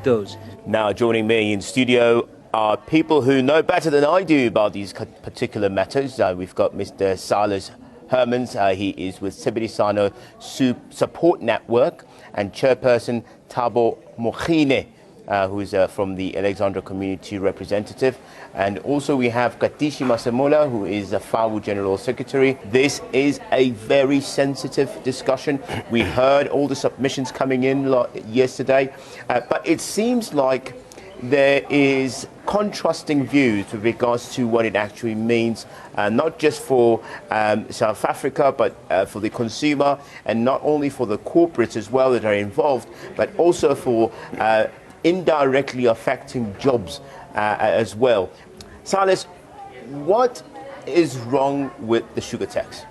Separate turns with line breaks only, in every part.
those.
Now joining me in studio are people who know better than I do about these particular matters. We've got Mr. Silas Hermans. He is with Sebedisano Support Network, and Chairperson Thabo Mokhine, who is from the Alexandra Community Representative. And also we have Katishi Masemola, who is the FAWU General Secretary. This is a very sensitive discussion. We heard all the submissions coming in yesterday, but it seems like there is contrasting views with regards to what it actually means, not just for South Africa, but for the consumer, and not only for the corporates as well that are involved, but also for indirectly affecting jobs as well. Silas, what is wrong with the sugar tax?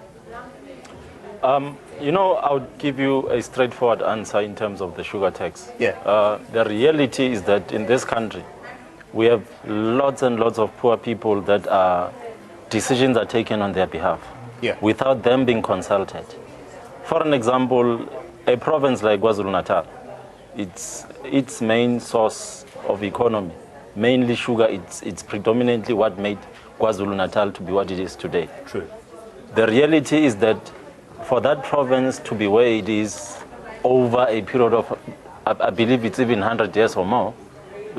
You know, I would give you a straightforward answer in terms of the sugar tax.
Yeah.
The reality is that in this country, we have lots and lots of poor people that decisions are taken on their behalf,
yeah,
without them being consulted. For an example, a province like KwaZulu-Natal, its main source of economy, mainly sugar, it's predominantly what made KwaZulu-Natal to be what it is today.
True.
The reality is that for that province to be where it is over a period of, I believe it's even 100 years or more,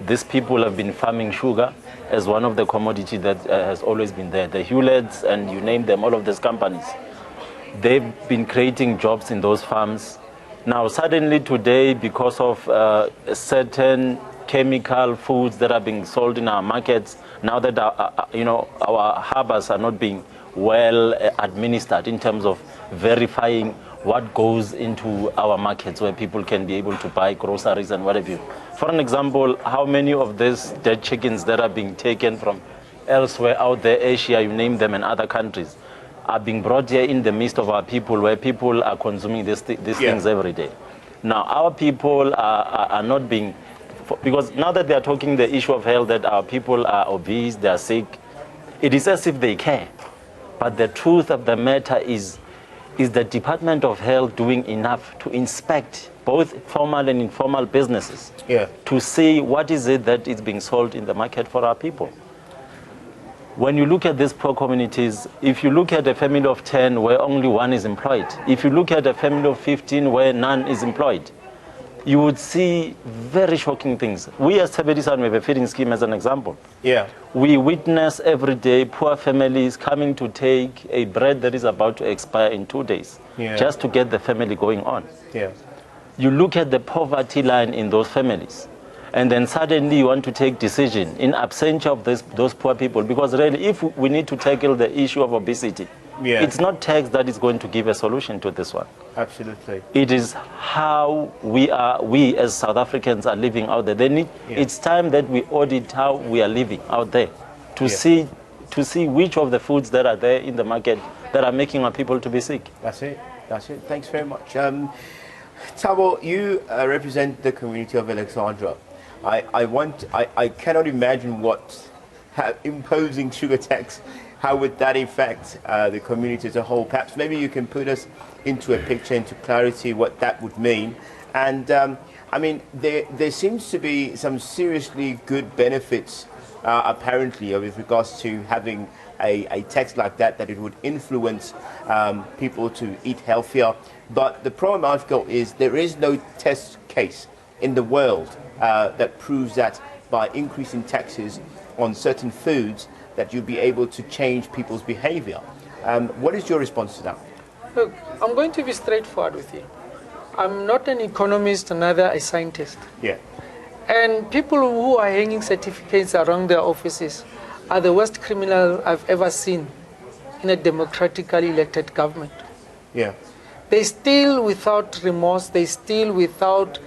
these people have been farming sugar as one of the commodity that has always been there. The Hewletts, and you name them, all of these companies, they've been creating jobs in those farms. Now, suddenly today, because of certain chemical foods that are being sold in our markets, now that our harbors are not being well administered in terms of verifying what goes into our markets where people can be able to buy groceries and whatever. For an example, how many of these dead chickens that are being taken from elsewhere out there, Asia, you name them, and other countries, are being brought here in the midst of our people, where people are consuming these things every day. Now, our people are not being, because now that they are talking the issue of health, that our people are obese, they are sick, it is as if they care. But the truth of the matter is the Department of Health doing enough to inspect both formal and informal businesses,
yeah,
to see what is it that is being sold in the market for our people? When you look at these poor communities, if you look at a family of 10 where only one is employed, if you look at a family of 15 where none is employed, you would see very shocking things. We as Sebedisano, we have a feeding scheme as an example.
Yeah.
We witness every day poor families coming to take a bread that is about to expire in 2 days,
yeah,
just to get the family going on.
Yeah.
You look at the poverty line in those families, and then suddenly you want to take decision in absentia of those poor people, because really, if we need to tackle the issue of obesity,
yeah,
it's not tax that is going to give a solution to this one.
Absolutely.
It is how we as South Africans are living out there. Yeah. It's time that we audit how we are living out there to see which of the foods that are there in the market that are making our people to be sick.
That's it. That's it. Thanks very much. Thabo, you represent the community of Alexandra. I cannot imagine what imposing sugar tax, how would that affect the community as a whole? Perhaps maybe you can put us into a picture, into clarity, what that would mean. And I mean, there seems to be some seriously good benefits, apparently, with regards to having a tax like that it would influence people to eat healthier. But the problem I've got is there is no test case in the world that proves that by increasing taxes on certain foods that you'll be able to change people's behavior. What is your response to that?
Look, I'm going to be straightforward with you. I'm not an economist, neither a scientist.
Yeah.
And people who are hanging certificates around their offices are the worst criminal I've ever seen in a democratically elected government.
Yeah.
They steal without remorse, they steal without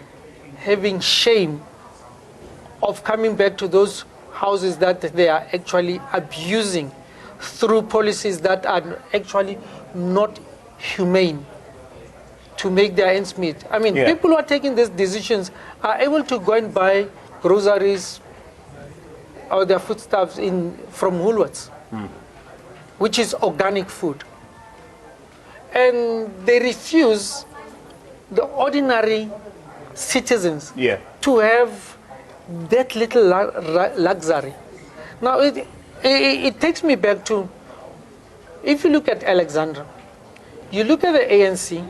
having shame of coming back to those houses that they are actually abusing through policies that are actually not humane to make their ends meet. I mean, people who are taking these decisions are able to go and buy groceries or their foodstuffs from Woolworths, which is organic food. And they refuse the ordinary citizens to have that little luxury. Now, it takes me back to, if you look at Alexandra, you look at the ANC,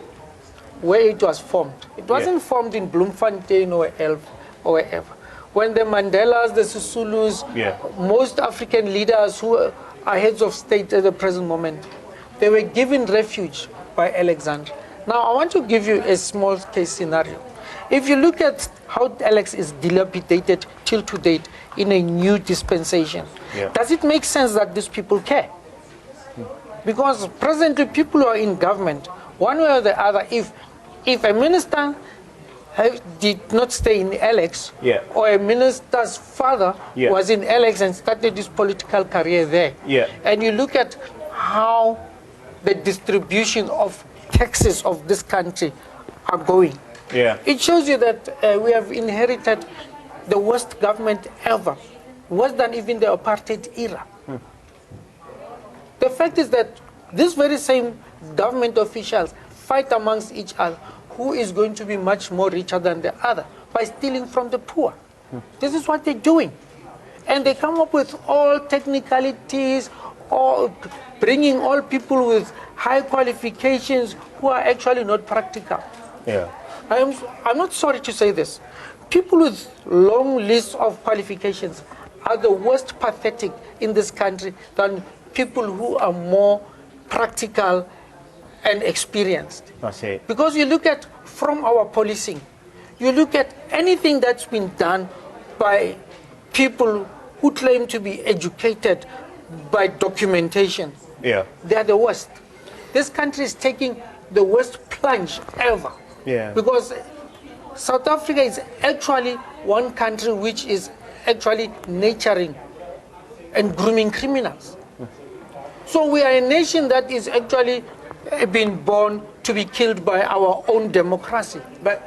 where it was formed. It wasn't formed in Bloemfontein or wherever. When the Mandelas, the Sisulus, most African leaders who are heads of state at the present moment, they were given refuge by Alexandra. Now, I want to give you a small case scenario. If you look at how Alex is dilapidated till to date in a new dispensation, does it make sense that these people care? Because presently people who are in government, one way or the other, if a minister did not stay in Alex, or a minister's father was in Alex and started his political career there, and you look at how the distribution of taxes of this country are going, it shows you that we have inherited the worst government ever, worse than even the apartheid era. The fact is that these very same government officials fight amongst each other who is going to be much more richer than the other by stealing from the poor. This is what they're doing. And they come up with all technicalities, or bringing all people with high qualifications who are actually not practical. I'm not sorry to say this. People with long lists of qualifications are the worst pathetic in this country than people who are more practical and experienced.
That's it.
Because you look at, from our policing, you look at anything that's been done by people who claim to be educated by documentation. They are the worst. This country is taking the worst plunge ever. Because South Africa is actually one country which is actually nurturing and grooming criminals. So we are a nation that is actually been born to be killed by our own democracy.
But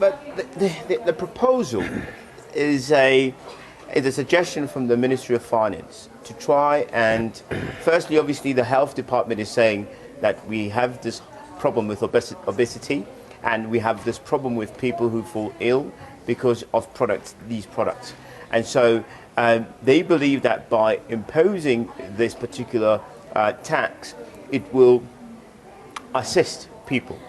the proposal is a suggestion from the Ministry of Finance to try and, firstly, obviously, the health department is saying that we have this problem with obesity, and we have this problem with people who fall ill because of these products. And so they believe that by imposing this particular tax, it will assist people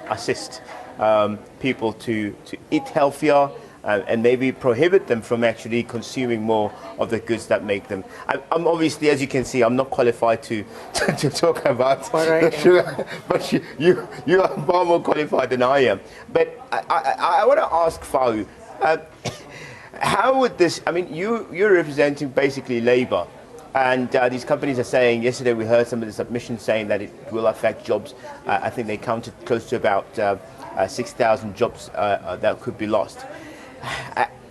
to eat healthier, and maybe prohibit them from actually consuming more of the goods that make them. I'm obviously, as you can see, I'm not qualified to talk about sugar, but you are far more qualified than I am. But I want to ask Faru, how would this, I mean, you're representing basically Labour, and these companies are saying, yesterday we heard some of the submissions saying that it will affect jobs. I think they counted close to about 6,000 jobs that could be lost.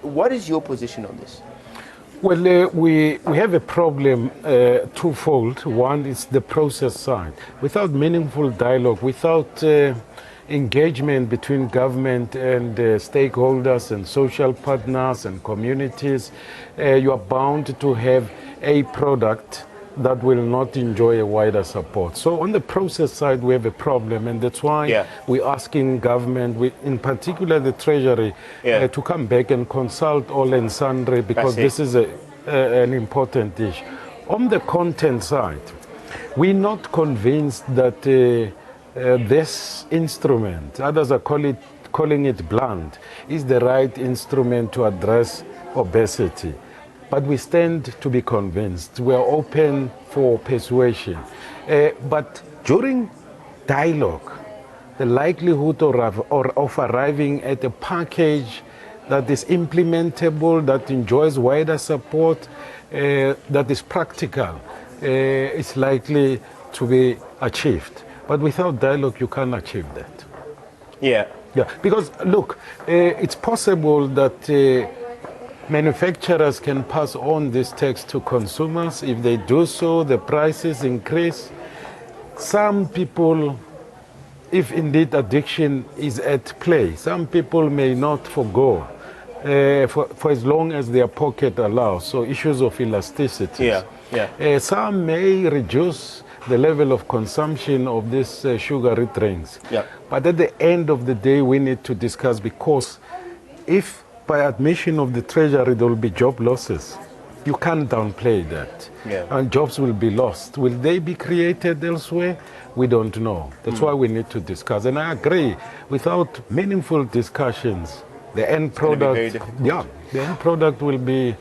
What is your position on this?
Well, we have a problem twofold. One is the process side. Without meaningful dialogue, without engagement between government and stakeholders and social partners and communities, you are bound to have a product that will not enjoy a wider support. So on the process side, we have a problem, and that's why we're asking government, in particular the Treasury, to come back and consult all and sundry, because this is an important issue. On the content side, we're not convinced that this instrument, others are calling it blunt, is the right instrument to address obesity. But we stand to be convinced. We are open for persuasion. But during dialogue, the likelihood of arriving at a package that is implementable, that enjoys wider support, that is practical, is likely to be achieved. But without dialogue, you can't achieve that.
Yeah,
because look, it's possible that manufacturers can pass on this tax to consumers. If they do so, the prices increase. Some people, if indeed addiction is at play, some people may not forgo for as long as their pocket allows. So issues of elasticity. Some may reduce the level of consumption of these sugary drinks. But at the end of the day, we need to discuss, because if by admission of the Treasury, there will be job losses. You can't downplay that.
Yeah.
And jobs will be lost. Will they be created elsewhere? We don't know. That's why we need to discuss. And I agree, without meaningful discussions, the end product, the end product will be,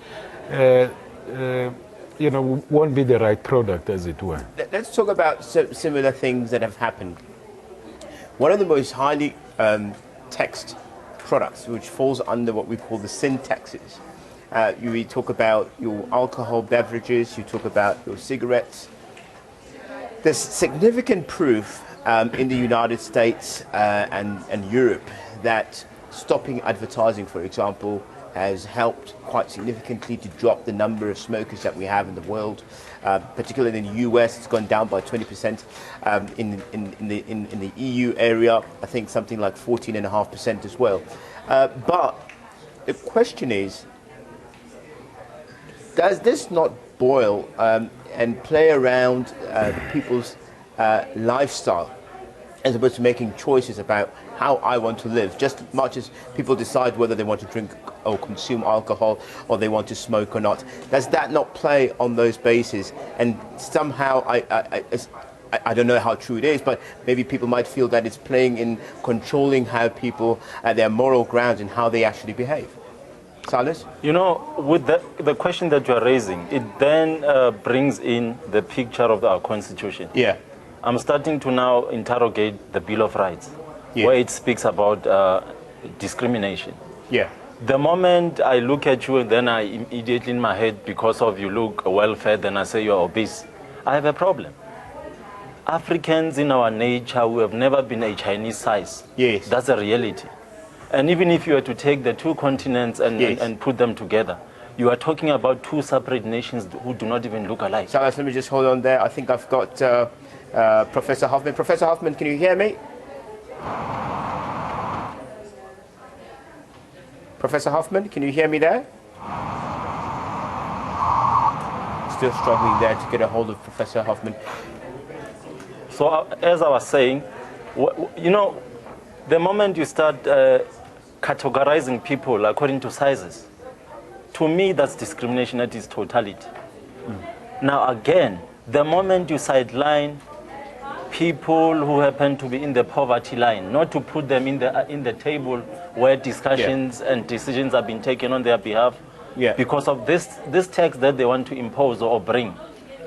won't be the right product, as it were.
Let's talk about similar things that have happened. One of the most highly taxed products, which falls under what we call the sin taxes. You talk about your alcohol beverages, you talk about your cigarettes. There's significant proof in the United States and Europe that stopping advertising, for example, has helped quite significantly to drop the number of smokers that we have in the world. Particularly in the US, it's gone down by 20%. In the EU area, I think something like 14.5% as well. But the question is, does this not boil and play around people's lifestyle, as opposed to making choices about how I want to live, just as much as people decide whether they want to drink or consume alcohol or they want to smoke or not? Does that not play on those bases? And somehow, I don't know how true it is, but maybe people might feel that it's playing in controlling how people, their moral grounds and how they actually behave. Silas?
You know, with the question that you are raising, it then brings in the picture of our Constitution.
Yeah.
I'm starting to now interrogate the Bill of Rights, where it speaks about discrimination.
Yeah.
The moment I look at you, and then I immediately in my head, because of you look well-fed, then I say you're obese, I have a problem. Africans in our nature, we have never been a Chinese size.
Yes.
That's a reality. And even if you were to take the two continents and put them together, you are talking about two separate nations who do not even look alike.
So let me just hold on there. I think I've got Professor Hoffman. Professor Hoffman, can you hear me? Professor Hoffman, can you hear me there? Still struggling there to get a hold of Professor Hoffman.
So as I was saying, you know, the moment you start categorizing people according to sizes, to me that's discrimination at its totality. Now again, the moment you sideline people who happen to be in the poverty line, not to put them in the table where discussions and decisions are being taken on their behalf, because of this tax that they want to impose or bring,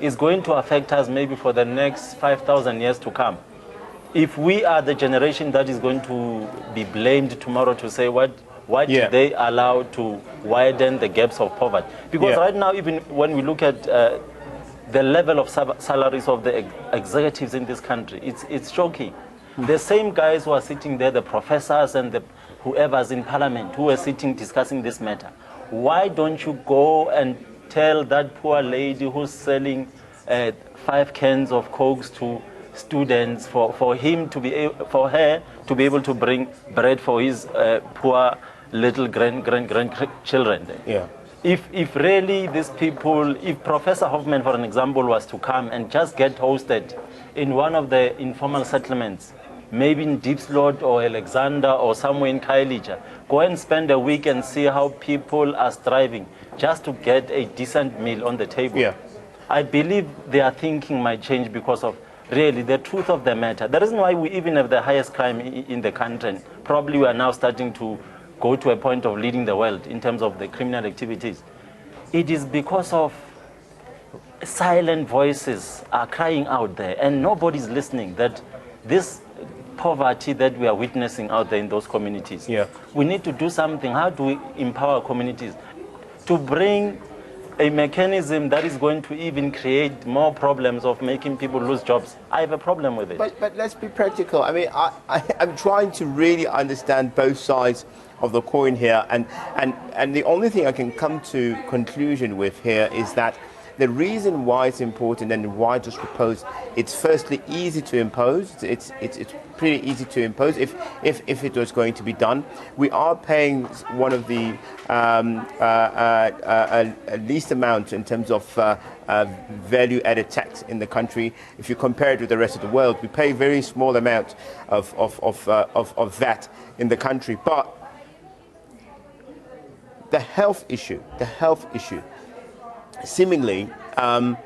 is going to affect us maybe for the next 5,000 years to come. If we are the generation that is going to be blamed tomorrow to say why did they allow to widen the gaps of poverty? Because right now, even when we look at the level of salaries of the executives in this country, it's shocking. The same guys who are sitting there, the professors and the whoever's in parliament who are sitting discussing this matter, why don't you go and tell that poor lady who's selling 5 cans of Cokes to students for her to be able to bring bread for his poor little grandchildren? If really these people, if Professor Hoffman, for an example, was to come and just get hosted in one of the informal settlements, maybe in Diepsloot or Alexander or somewhere in Khayelitsha, go and spend a week and see how people are striving just to get a decent meal on the table. I believe their thinking might change because of really the truth of the matter. The reason why we even have the highest crime in the country, and probably we are now starting to go to a point of leading the world in terms of the criminal activities, it is because of silent voices are crying out there and nobody's listening, that this poverty that we are witnessing out there in those communities, we need to do something. How do we empower communities to bring a mechanism that is going to even create more problems of making people lose jobs? I have a problem with it.
But let's be practical. I mean, I'm trying to really understand both sides of the coin here, and the only thing I can come to conclusion with here is that the reason why it's important and why it's proposed, it's firstly easy to impose. It's pretty easy to impose if it was going to be done. We are paying one of the least amount in terms of value-added tax in the country. If you compare it with the rest of the world, we pay very small amount of VAT in the country. But the health issue, seemingly, I'm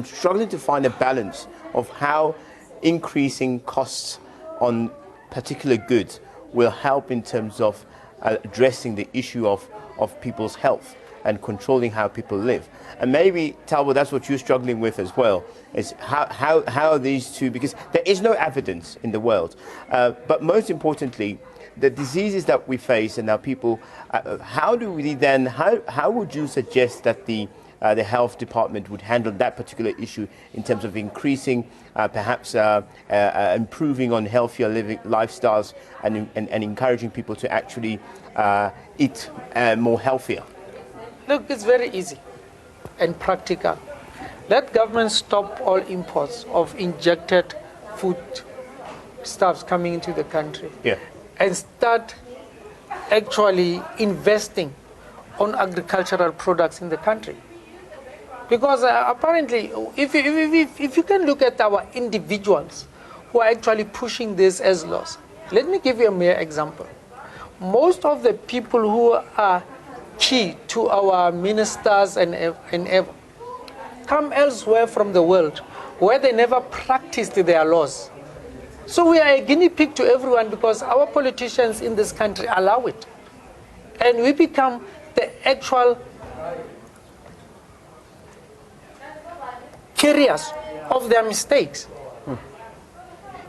struggling to find a balance of how increasing costs on particular goods will help in terms of addressing the issue of people's health and controlling how people live. And maybe, Talbot, that's what you're struggling with as well, is how are these two, because there is no evidence in the world. But most importantly, the diseases that we face and our people, how would you suggest that the health department would handle that particular issue in terms of increasing, perhaps improving on healthier living lifestyles and encouraging people to actually eat more healthier?
Look, it's very easy and practical. Let government stop all imports of injected food stuffs coming into the country.
Yeah.
And start actually investing on agricultural products in the country. Because apparently, if you can look at our individuals who are actually pushing this as laws, let me give you a mere example. Most of the people who are key to our ministers and ever come elsewhere from the world where they never practiced their laws. So we are a guinea pig to everyone because our politicians in this country allow it. And we become the actual carriers of their mistakes.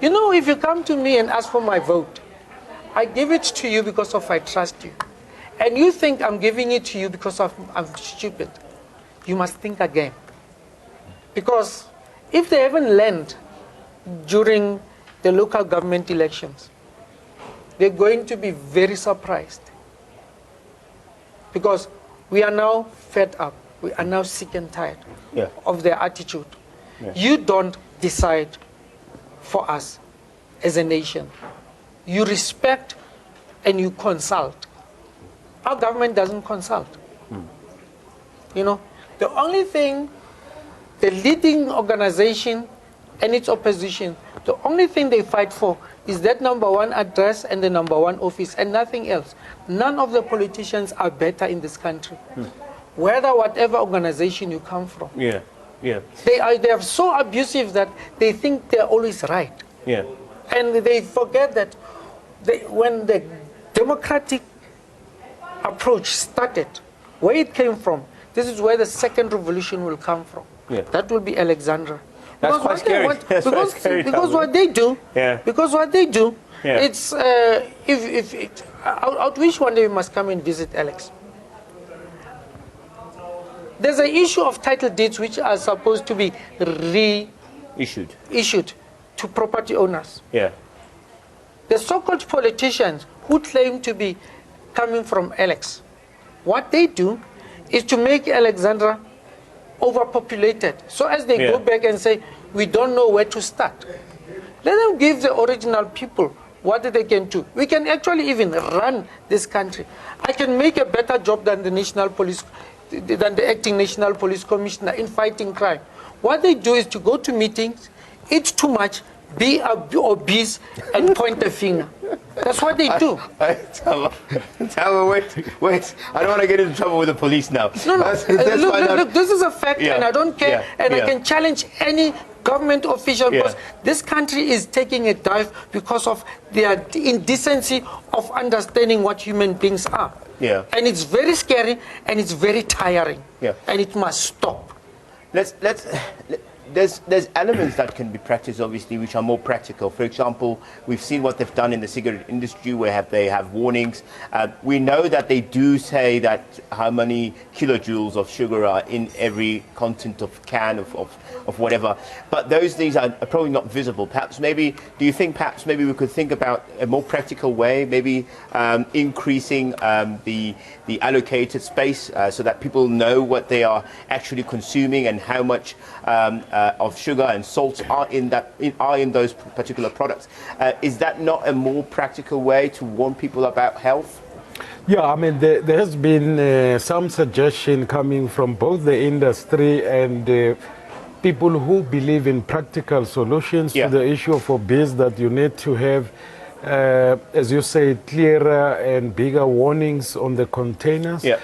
You know, if you come to me and ask for my vote, I give it to you because of I trust you. And you think I'm giving it to you because I'm stupid. You must think again. Because if they haven't learned during the local government elections, they're going to be very surprised. Because we are now fed up. We are now sick and tired of their attitude. Yeah. You don't decide for us as a nation. You respect and you consult. Our government doesn't consult. You know, the only thing, the leading organization and its opposition, the only thing they fight for is that #1 address and the #1 office and nothing else. None of the politicians are better in this country. Whatever organization you come from.
Yeah, yeah.
They are so abusive that they think they're always right.
Yeah.
And they forget that when the democratic approach started, where it came from, this is where the second revolution will come from.
Yeah.
That will be Alexandra.
That's quite scary.
Because what they do,
yeah.
It's I wish one day we must come and visit Alex. There's an issue of title deeds which are supposed to be issued to property owners.
Yeah.
The so-called politicians who claim to be coming from Alex, what they do is to make Alexandra overpopulated. So as they go back and say, we don't know where to start. Let them give the original people what they can do. We can actually even run this country. I can make a better job than the acting National Police Commissioner in fighting crime. What they do is to go to meetings, eat too much, be obese, and point the finger. That's what they do.
Wait. I don't want to get into trouble with the police now.
No. Look, this is a fact, and I don't care, I can challenge any government official because this country is taking a dive because of their indecency of understanding what human beings are.
Yeah.
And it's very scary and it's very tiring.
Yeah.
And it must stop.
There's elements that can be practiced, obviously, which are more practical. For example, we've seen what they've done in the cigarette industry, where they have warnings. We know that they do say that how many kilojoules of sugar are in every content of can of whatever. But those things are probably not visible. Do you think perhaps maybe we could think about a more practical way, maybe increasing the allocated space so that people know what they are actually consuming and how much of sugar and salt are in those particular products. Is that not a more practical way to warn people about health?
Yeah, I mean, there has been some suggestion coming from both the industry and people who believe in practical solutions to the issue of obese, that you need to have as you say, clearer and bigger warnings on the containers.
Yeah.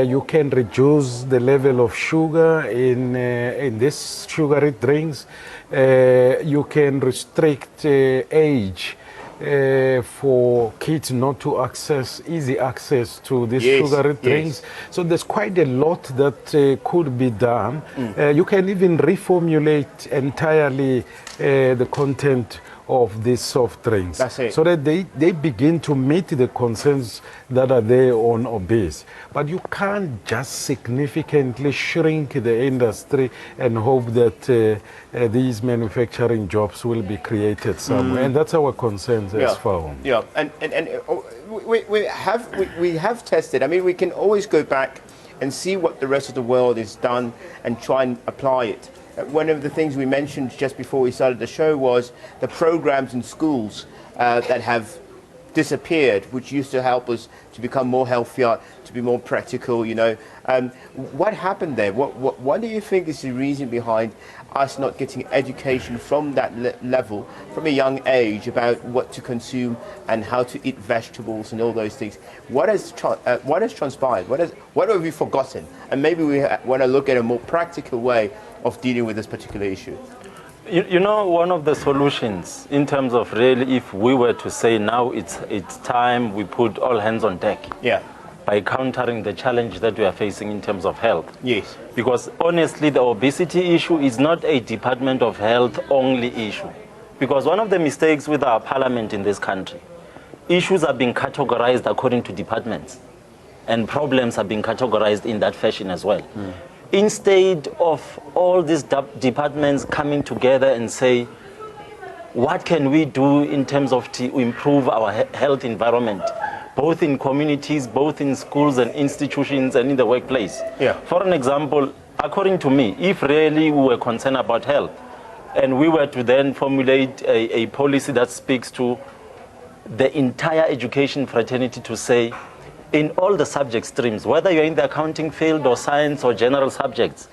You can reduce the level of sugar in these sugary drinks. You can restrict age for kids not to access easy access to these sugary drinks. So there's quite a lot that could be done. You can even reformulate entirely the content of these soft drinks.
That's it.
So that they begin to meet the concerns that are there on obese. But you can't just significantly shrink the industry and hope that these manufacturing jobs will be created somewhere. And that's our concerns as found.
Yeah, and we have tested. I mean, we can always go back and see what the rest of the world has done and try and apply it. One of the things we mentioned just before we started the show was the programs in schools that have disappeared, which used to help us to become more healthier, to be more practical, you know. What happened there? What do you think is the reason behind us not getting education from that level, from a young age, about what to consume and how to eat vegetables and all those things? What has transpired? What have we forgotten? And maybe we want to look at a more practical way of dealing with this particular issue.
You know, one of the solutions in terms of really, if we were to say now it's time we put all hands on deck.
Yeah.
By countering the challenge that we are facing in terms of health.
Yes.
Because honestly, the obesity issue is not a Department of Health only issue. Because one of the mistakes with our parliament in this country, issues are being categorized according to departments, and problems are being categorized in that fashion as well. Instead of all these departments coming together and say, what can we do in terms of to improve our health environment, both in communities, both in schools and institutions and in the workplace.
Yeah.
For an example, according to me, if really we were concerned about health and we were to then formulate a policy that speaks to the entire education fraternity to say, in all the subject streams, whether you're in the accounting field or science or general subjects,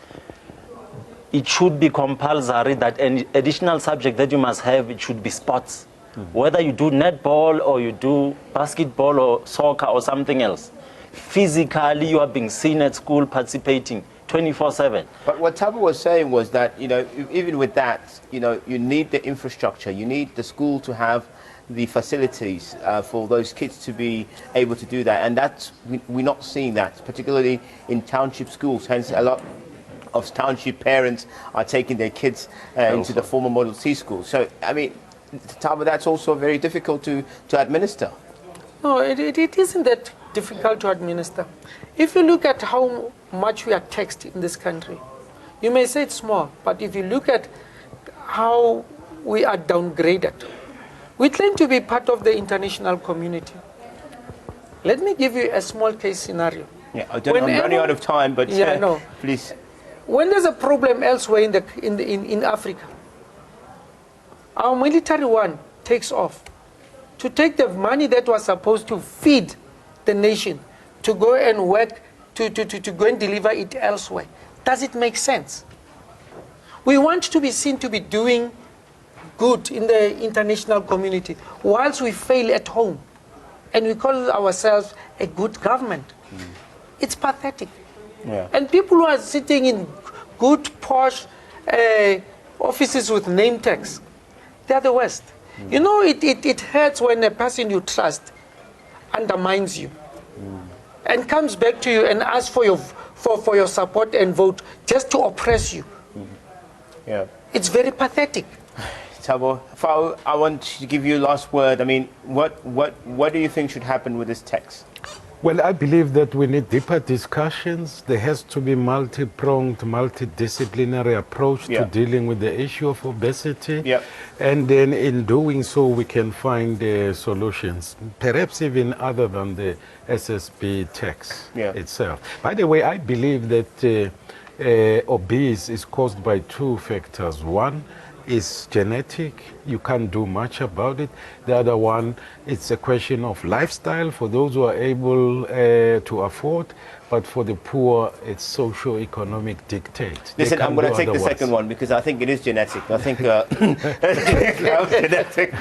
it should be compulsory that any additional subject that you must have, it should be sports. Whether you do netball or you do basketball or soccer or something else, physically you are being seen at school participating 24/7.
But what Thabo was saying was that, you know, even with that, you know, you need the infrastructure, you need the school to have the facilities for those kids to be able to do that, and that's we're not seeing that, particularly in township schools. Hence, a lot of township parents are taking their kids into the former Model C schools. So, I mean, Thabo, that's also very difficult to administer.
No, it isn't that difficult to administer. If you look at how much we are taxed in this country, you may say it's small, but if you look at how we are downgraded, we claim to be part of the international community. Let me give you a small case scenario.
Yeah, I'm running out of time, but please.
When there's a problem elsewhere in Africa, our military one takes off to take the money that was supposed to feed the nation to go and work, to go and deliver it elsewhere. Does it make sense? We want to be seen to be doing good in the international community whilst we fail at home, and we call ourselves a good government. It's pathetic.
Yeah.
And people who are sitting in good, posh offices with name tags, they're the worst. You know, it hurts when a person you trust undermines you and comes back to you and asks for your support and vote just to oppress you.
Yeah.
It's very pathetic.
Thabo, I want to give you a last word. I mean, what do you think should happen with this text?
Well, I believe that we need deeper discussions. There has to be multi-pronged, multidisciplinary approach to dealing with the issue of obesity.
Yep.
And then in doing so, we can find solutions, perhaps even other than the SSB tax itself. By the way, I believe that obese is caused by two factors. One is genetic. You can't do much about it. The other one, it's a question of lifestyle for those who are able to afford, but for the poor, it's socio-economic dictate.
Listen, I'm going to take the second one because I think it is genetic. I think genetic.